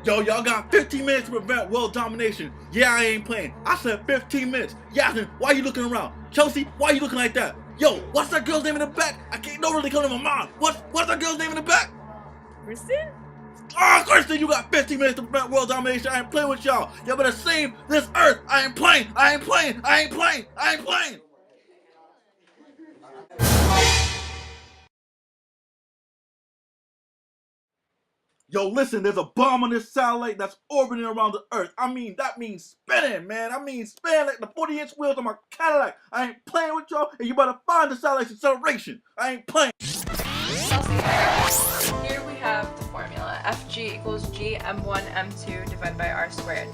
Yo, y'all got 15 minutes to prevent world domination. Yeah, I ain't playing. I said 15 minutes. Yasmin, why are you looking around? Chelsea, why are you looking like that? Yo, what's that girl's name in the back? I can't, don't really come to my mind. What's that girl's name in the back? Kristen? Oh, Kristen, you got 15 minutes to prevent world domination. I ain't playing with y'all. Y'all better save this earth. I ain't playing. I ain't playing. I ain't playing. I ain't playing. Yo, listen, there's a bomb on this satellite that's orbiting around the Earth. That means spinning, man. I mean spinning like the 40-inch wheels on my Cadillac. I ain't playing with y'all, and you better find the satellite's acceleration. I ain't playing. Here we have the formula. Fg equals g m1 m2 divided by r squared.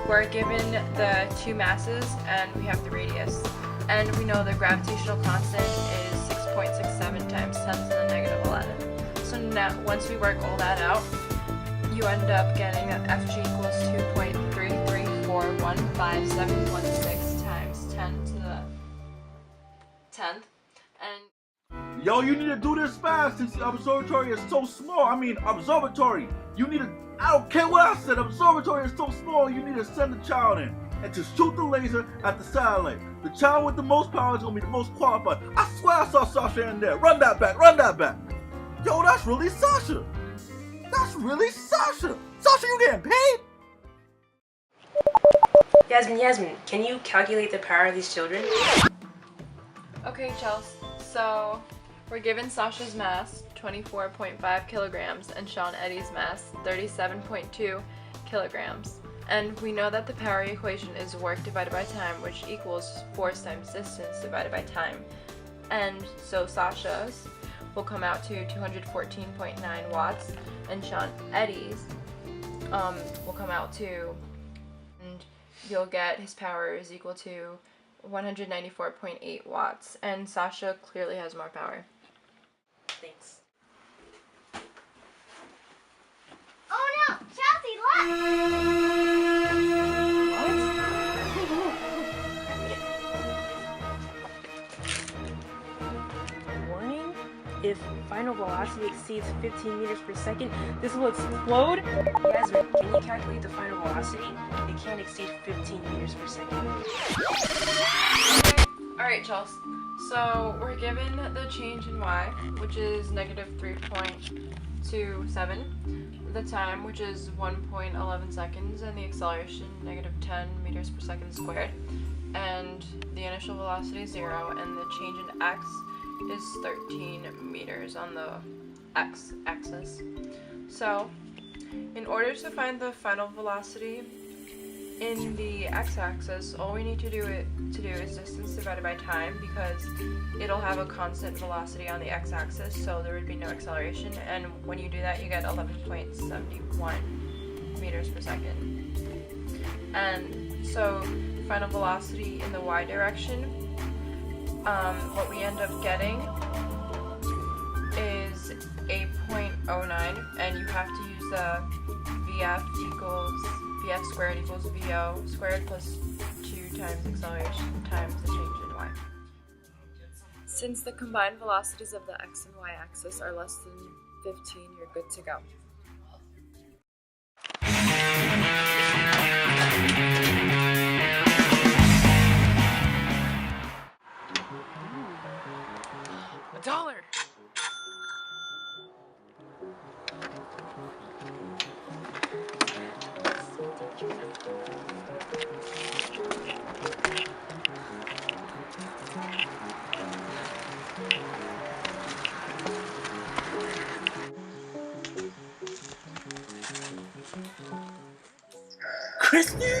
We're given the two masses, and we have the radius. And we know the gravitational constant is 6.67 times 10 to the negative 11. So now, once we work all that out, you end up getting that Fg equals 2.3341516 times 10 to the 10th. And Yo, you need to do this fast since the observatory is so small. Observatory. You need to, I don't care what I said, observatory is so small, you need to send the child in and to shoot the laser at the satellite. The child with the most power is going to be the most qualified. I swear I saw Sasha in there. Run that back, run that back. Yo, that's really Sasha. That's really Sasha. Sasha, you getting paid? Yasmin, can you calculate the power of these children? okay, Chelsea, so we're given Sasha's mass, 24.5 kilograms, and Sean Eddie's mass, 37.2 kilograms. And we know that the power equation is work divided by time, which equals force times distance divided by time. And so Sasha's will come out to 214.9 watts, and Sean Eddie's will come out to, and you'll get his power is equal to 194.8 watts, and Sasha clearly has more power. Thanks. Oh no! Chelsea, look! Warning, if final velocity exceeds 15 meters per second, this will explode. Yasmin, can you calculate the final velocity? It can't exceed 15 meters per second. Alright, Chelsea. So we're given the change in y, which is negative 3.27, the time, which is 1.11 seconds, and the acceleration, negative 10 meters per second squared, and the initial velocity is 0, and the change in x is 13 meters on the x-axis. So, in order to find the final velocity in the x-axis, all we need to do is distance divided by time, because it'll have a constant velocity on the x-axis, so there would be no acceleration, and when you do that you get 11.71 meters per second. And so final velocity in the y direction, what we end up getting is 8.09, and you have to use the VF squared equals VO squared plus 2 times acceleration times the change in y. Since the combined velocities of the x and y axis are less than 15, you're good to go. $1. Kristen?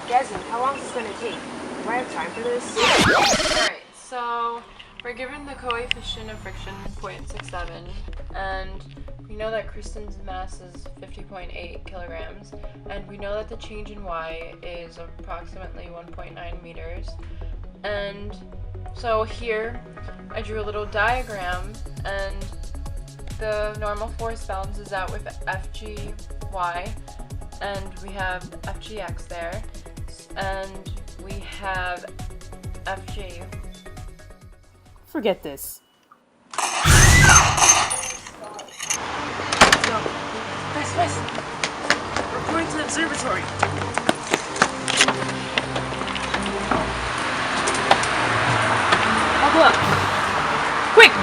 Yasmin, how long is this going to take? Do I have time for this? Alright, so We're given the coefficient of friction 0.67, and we know that Kristen's mass is 50.8 kilograms, and we know that the change in y is approximately 1.9 meters. And so here I drew a little diagram, and the normal force balances out with FGY, and we have FGX there, and we have FG. Forget this. Let's go. Fast. We're going to the observatory. Buckle up. Quick!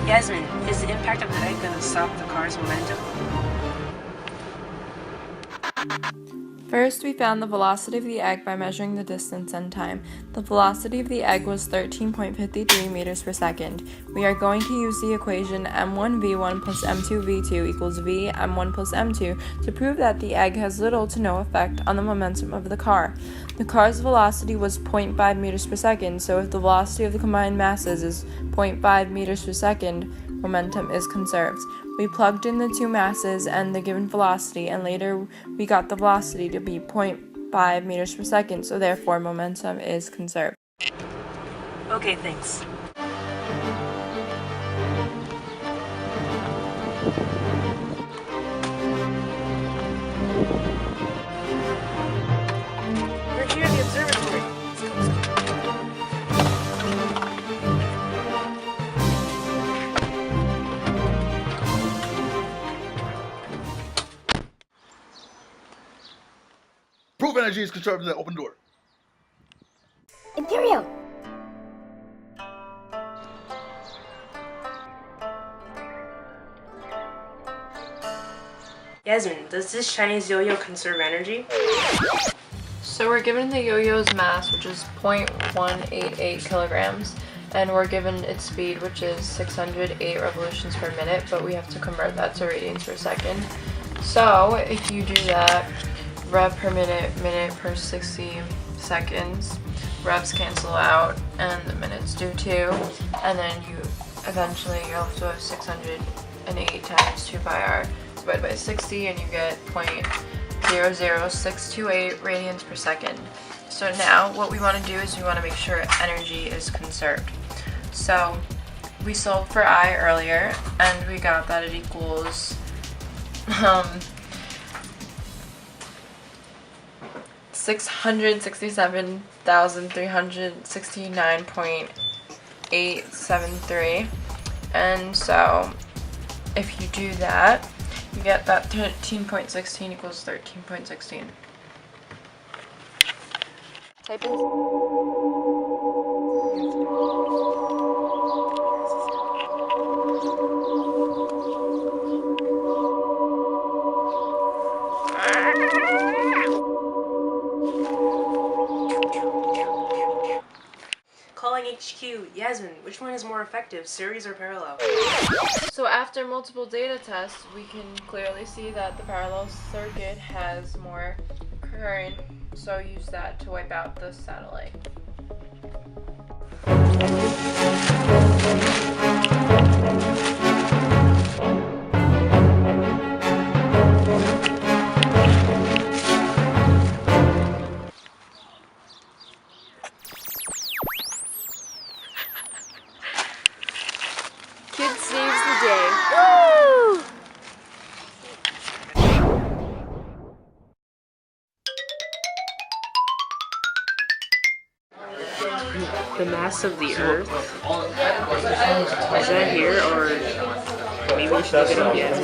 Yasmin, is the impact of the egg going to stop the car's momentum? First, we found the velocity of the egg by measuring the distance and time. The velocity of the egg was 13.53 meters per second. We are going to use the equation m1v1 plus m2v2 equals v m1 plus m2 to prove that the egg has little to no effect on the momentum of the car. The car's velocity was 0.5 meters per second, so if the velocity of the combined masses is 0.5 meters per second, momentum is conserved. We plugged in the two masses and the given velocity, and later we got the velocity to be 0.5 meters per second, so therefore momentum is conserved. Okay, thanks. We're here at the observatory. Prove energy is conserved in the open door. Imperial. Yasmin, does this Chinese yo-yo conserve energy? So we're given the yo-yo's mass, which is 0.188 kilograms, and we're given its speed, which is 608 revolutions per minute, but we have to convert that to radians per second. So if you do that, rev per minute, minute per 60 seconds, revs cancel out, and the minutes do too, and then you you're left with 608 times 2 pi r divided by 60, and you get 0.00628 radians per second. So now what we want to do is we want to make sure energy is conserved. So we solved for I earlier, and we got that it equals 667,369.873, and so if you do that, you get that 13.16 equals 13.16. Type in. Calling HQ. Yasmin, which one is more effective, series or parallel? So after multiple data tests, we can clearly see that the parallel circuit has more current, so use that to wipe out the satellite. Kid saves the day. The mass of the Earth? Is that here, or maybe we should look it up yet?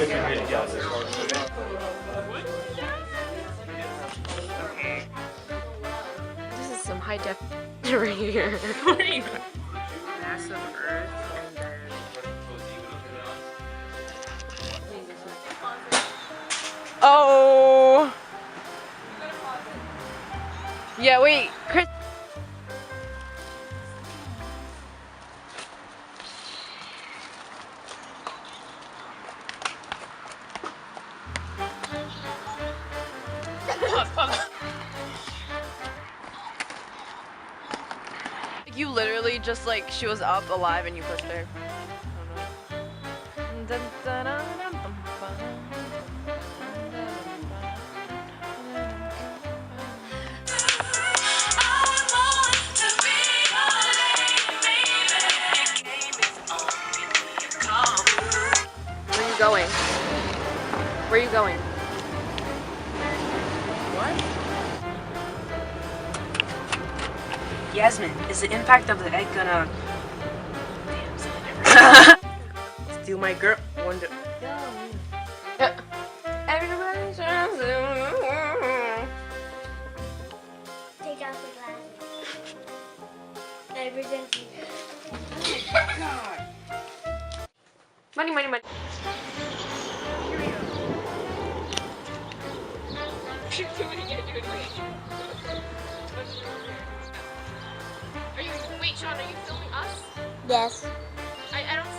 This is some high def right here. What do you mean? Mass of Earth, and then Oh. Yeah, wait, Chris. You literally just like she was up alive and you pushed her. Where are you going? Where are you going? Yasmin, is the impact of the egg gonna... Damn, steal my girl. Wonder... Everybody tries to. Take out the glasses. I present you. Money, money, money. Wait, Sean, are you filming us? Yes. I don't